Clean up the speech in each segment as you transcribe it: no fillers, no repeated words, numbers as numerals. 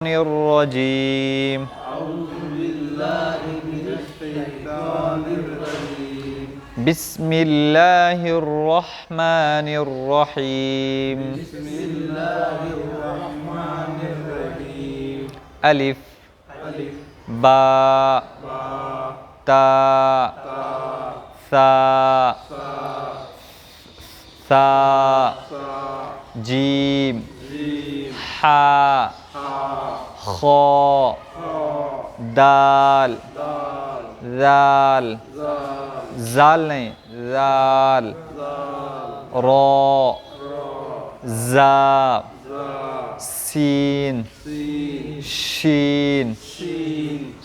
रजीम बिस्मिल्लाहिर्रहमानिर्रहीम अलिफ बा ता सा सा जीम हा खो दाल जाल जाल नहीं जाल रो जा सीन शीन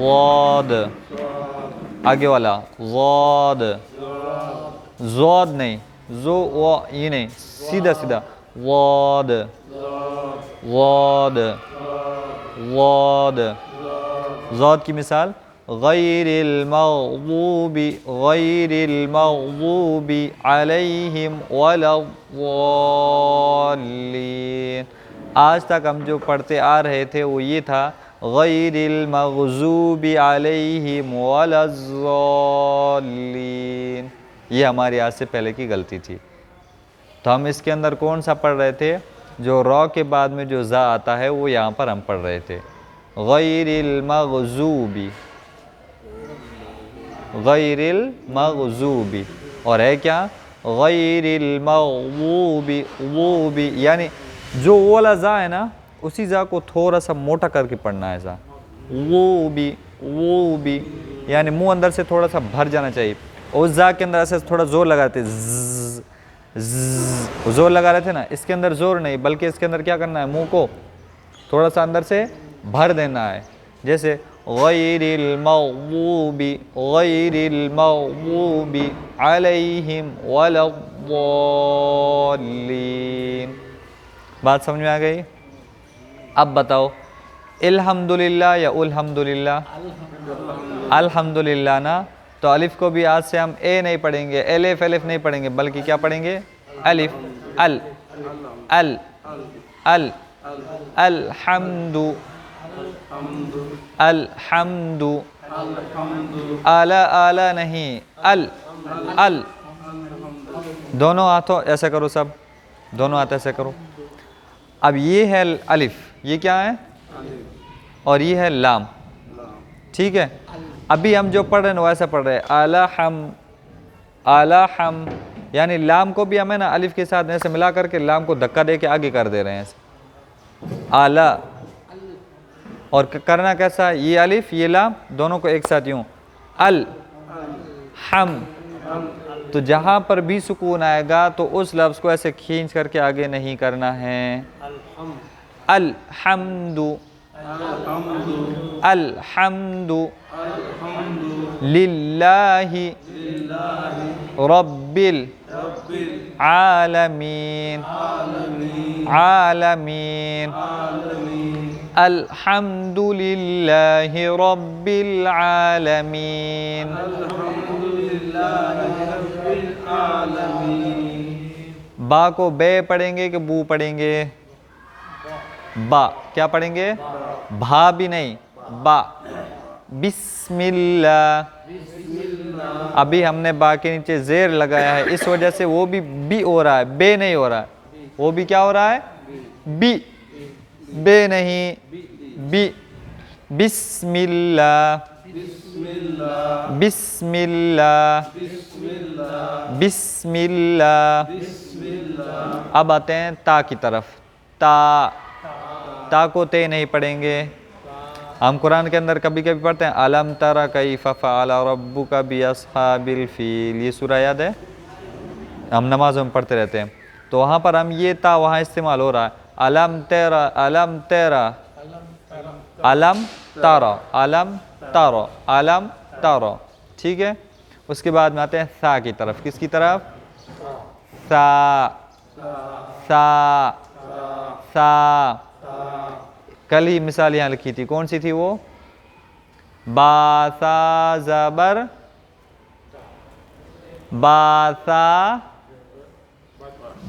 वाद आगे वाला वाद ज़ोद नहीं जो वो ये नहीं सीधा सीधा वाद वाद वाद ज़ोद की मिसाल गैरिल मग़ज़ूबि अलैहिम वलद्दाल्लीन। आज तक हम जो पढ़ते आ रहे थे वो ये था गैरिल मग़ज़ूबि अलैहिम वलद्दाल्लीन। ये हमारी आज से पहले की गलती थी। तो हम इसके अंदर कौन सा पढ़ रहे थे? जो रॉ के बाद में जो ज़ा आता है वो यहाँ पर हम पढ़ रहे थे गैरिल मग़ज़ूबि और है क्या गैरिल मग़ज़ूबि, यानी जो वो वाला ज़ा है ना उसी ज़ा को थोड़ा सा मोटा करके पढ़ना है। ज़ा वो भी यानी मुंह अंदर से थोड़ा सा भर जाना चाहिए। उस ज़ा के अंदर ऐसे थोड़ा ज़ोर लगाते ज़ोर लगा रहे थे ना, इसके अंदर ज़ोर नहीं बल्कि इसके अंदर क्या करना है, मुंह को थोड़ा सा अंदर से भर देना है। जैसे गैरिल मग़ज़ूबि अलैहिम वलद्दाल्लीन। बात समझ में आ गई? अब बताओ अल्हम्दुलिल्लाह या उल्हम्दुलिल्लाह? अल्हम्दुलिल्लाह ना, तो अलिफ को भी आज से हम ए नहीं पढ़ेंगे, एलिफ एलिफ नहीं पढ़ेंगे बल्कि क्या पढ़ेंगे अलिफ अल अल अल अल्हम्दु अल्हम्दु आला आला नहीं अल अल। दोनों हाथों ऐसे करो, सब दोनों हाथ ऐसे करो। अब ये है अलिफ, ये क्या है और ये है लाम, ठीक है। अभी हम जो पढ़ रहे हैं वैसा पढ़ रहे हैं आला हम, यानी लाम को भी हमें ना अलिफ के साथ ऐसे मिला करके लाम को धक्का दे के आगे कर दे रहे हैं ऐसे आला। और करना कैसा, ये अलिफ ये लाम दोनों को एक साथ यूं अल हम। तो जहाँ पर भी सुकून आएगा तो उस लफ्ज़ को ऐसे खींच करके आगे नहीं करना है। अल्हम्दु अल्हम्दु लिल्लाहि रब्बिल आलमीन आलमीन अल्हम्दुलिल्लाहि रब्बिल आलमीन। बा को बे पढ़ेंगे कि बू पढ़ेंगे? बा। क्या पढ़ेंगे? भा भी नहीं, बा। बिस्मिल्लाह। अभी हमने बा के नीचे जेर लगाया है, इस वजह से वो भी हो रहा है, बे नहीं हो रहा है। वो भी क्या हो रहा है? बी। बे नहीं, बी। बिस्मिल्लाह बिस्मिल्लाह बिस्मिल्लाह। अब आते हैं ता की तरफ। ता को ते नहीं पढ़ेंगे। हम कुरान के अंदर कभी कभी पढ़ते हैं अलम तरा कैफ़ फ़अल रब्बुका बिअस्हाबिल फील, ये सूरा याद है, हम नमाज़ों में पढ़ते रहते हैं। तो वहाँ पर हम ये ता वहाँ इस्तेमाल हो रहा है अलम तेरा अलम तेरा अलम तारा अलम तारा अलम तारा, ठीक है। उसके बाद में आते हैं सा की तरफ। किसकी तरफ? सा सा सा। कल ही मिसाल यहाँ लिखी थी, कौन सी थी वो? बा सा ज़बर बासा,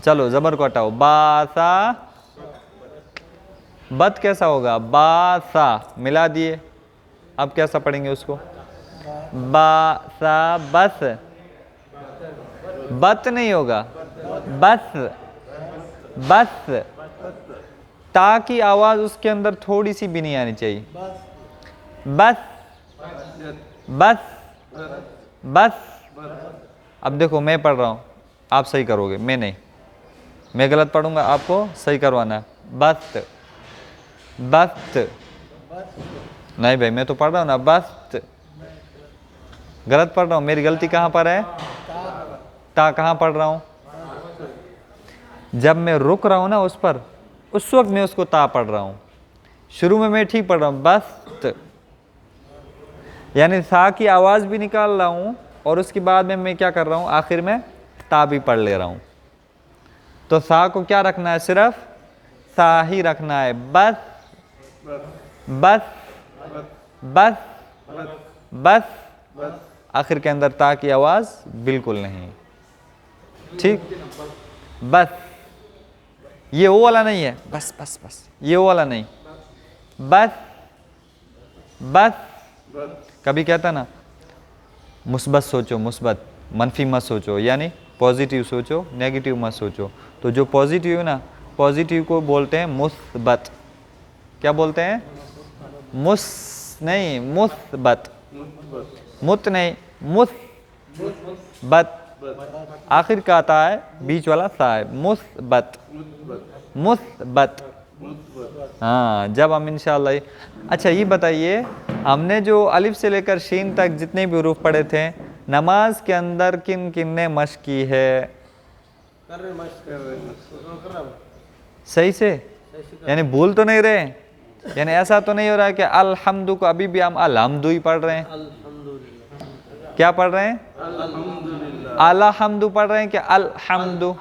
चलो ज़बर को हटाओ, बासा, बत कैसा होगा, बासा, मिला दिए, अब कैसा पढ़ेंगे उसको, बासा बस, बत नहीं होगा, बस, बस, ता की आवाज उसके अंदर थोड़ी सी भी नहीं आनी चाहिए, बस, बस, बस। अब देखो मैं पढ़ रहा हूँ, आप सही करोगे, मैं नहीं, मैं गलत पढ़ूंगा, आपको सही करवाना है, बस, बस, नहीं भाई मैं तो पढ़ रहा हूँ ना, बस, गलत पढ़ रहा हूँ, मेरी गलती कहाँ पर है, ता कहाँ पढ़ रहा हूँ, जब मैं रुक रहा हूँ ना उस पर, उस वक्त मैं उसको ता पढ़ रहा हूँ, शुरू में मैं ठीक पढ़ रहा हूँ, बस, यानी सा की आवाज़ भी निकाल रहा हूँ और उसके बाद में मैं क्या कर रहा हूँ, आखिर में ता भी पढ़ ले रहा हूँ। तो सा को क्या रखना है, सिर्फ सा ही रखना है, बस, बस, बस, बस, आखिर के अंदर ता की आवाज़ बिल्कुल नहीं, ठीक, बस, ये वो वाला नहीं है, बस बस बस, ये वो वाला नहीं, बस, बस। कभी कहता ना मुस्बत सोचो, मुस्बत, मनफी मत सोचो, यानी पॉजिटिव सोचो, नेगेटिव मत सोचो। तो जो पॉजिटिव है ना, पॉजिटिव को बोलते हैं मुस्बत। क्या बोलते हैं, नहीं, मुस्बत, मुत नहीं, मुस्बत, आखिर का आता है, बीच वाला सा है, मुस्बत, मुस्बत। हाँ, जब हम इंशाअल्लाह। अच्छा ये बताइए, हमने जो अलिफ से लेकर शीन तक जितने भी हुरूफ पढ़े थे, नमाज के अंदर किन किन ने मश्क की है, सही से, यानी भूल तो नहीं रहे, यानी ऐसा तो नहीं हो रहा है कि अल्हम्दु को अभी भी हम अलहम्दु ही पढ़ रहे हैं, क्या पढ़ रहे हैं, अलहम्दु पढ़ रहे हैं, क्या अलहम्दु,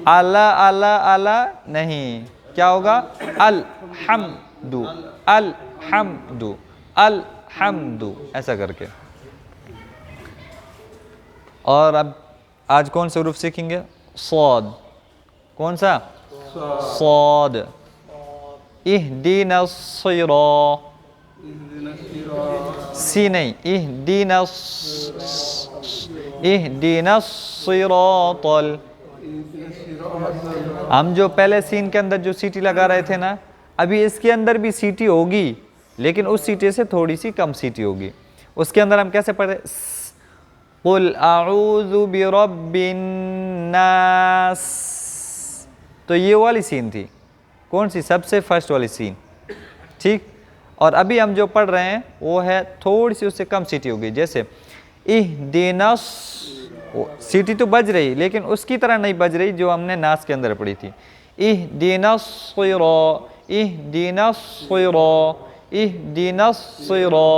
अला अला अला नहीं, क्या होगा, अलहम्दु, अलहम्दु, अलहम्दु, ऐसा करके। और अब आज कौन से हुरूफ सीखेंगे, सौद, कौन सा, सौद, इहदीना सिरा, सी नहीं, इहदीना सिरातल। हम जो पहले सीन के अंदर जो सीटी लगा रहे थे ना, अभी इसके अंदर भी सीटी होगी, लेकिन उस सीटी से थोड़ी सी कम सीटी होगी। उसके अंदर हम कैसे पढ़े, कुल अऊज़ु बिरब्बिन नास, तो ये वाली सीन थी, कौन सी, सबसे फर्स्ट वाली सीन, ठीक। और अभी हम जो पढ़ रहे हैं वो है थोड़ी सी उससे कम सीटी होगी, जैसे इहदिनस, सीटी तो बज रही लेकिन उसकी तरह नहीं बज रही जो हमने नास के अंदर पढ़ी थी। इहदिनस सिरा, इहदिनस सिरा, इहदिनस सिरा,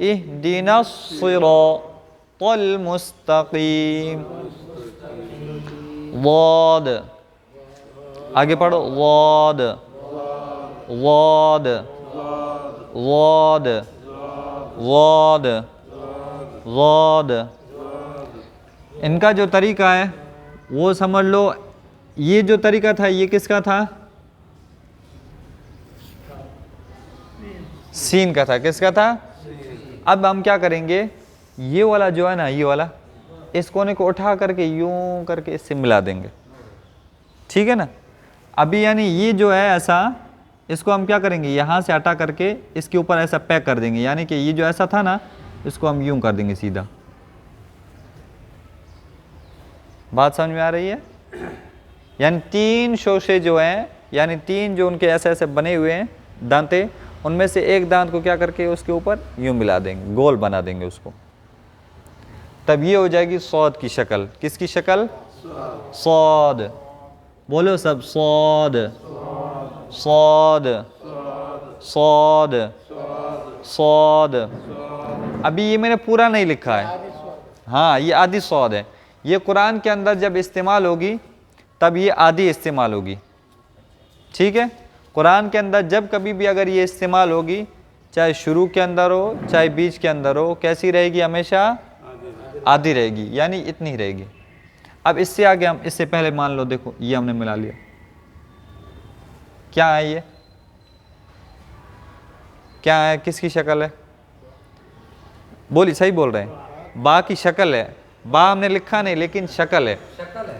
इहदिनस सिरातल मुस्तकीम। वाद, आगे पढ़ो, वाद, वाद, वाद, वाद, वाद। इनका जो तरीका है वो समझ लो, ये जो तरीका था ये किसका था, सीन का था, किसका था। अब हम क्या करेंगे, ये वाला जो है ना, ये वाला, इस कोने को उठा करके यूं करके इससे मिला देंगे, ठीक है ना। अभी यानी ये जो है ऐसा, इसको हम क्या करेंगे, यहाँ से हटा करके इसके ऊपर ऐसा पैक कर देंगे, यानी कि ये जो ऐसा था ना, इसको हम यूं कर देंगे सीधा। बात समझ में आ रही है, यानी तीन शोशे जो हैं, यानी तीन जो उनके ऐसे ऐसे बने हुए हैं दांते, उनमें से एक दांत को क्या करके उसके ऊपर यूं मिला देंगे, गोल बना देंगे उसको, तब ये हो जाएगी सौद की शक्ल। किसकी शक्ल, सौद, बोलो सब, सौद, सौद, सौद, सौद। अभी ये मैंने पूरा नहीं लिखा है, हाँ ये आधी सौद है, ये कुरान के अंदर जब इस्तेमाल होगी तब ये आधी इस्तेमाल होगी, ठीक है। कुरान के अंदर जब कभी भी अगर ये इस्तेमाल होगी, चाहे शुरू के अंदर हो चाहे बीच के अंदर हो, कैसी रहेगी, हमेशा आधी रहेगी, यानी इतनी ही रहेगी। अब इससे आगे हम, इससे पहले मान लो, देखो ये हमने मिला लिया, क्या है ये, क्या है, किसकी शक्ल है, बोली, सही बोल रहे हैं, बा की शक्ल है, बा हमने लिखा नहीं लेकिन शक्ल है,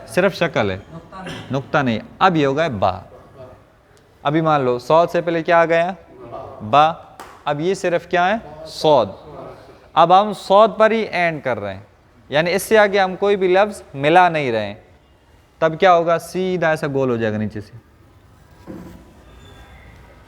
सिर्फ शक्ल है, नुक्ता नहीं। अब ये होगा बा। अभी मान लो सौद से पहले क्या आ गया, बा, अब ये सिर्फ क्या है, सौद। अब हम सौद पर ही एंड कर रहे हैं, यानी इससे आगे हम कोई भी लफ्ज मिला नहीं रहे हैं, तब क्या होगा, सीधा ऐसा गोल हो जाएगा नीचे से,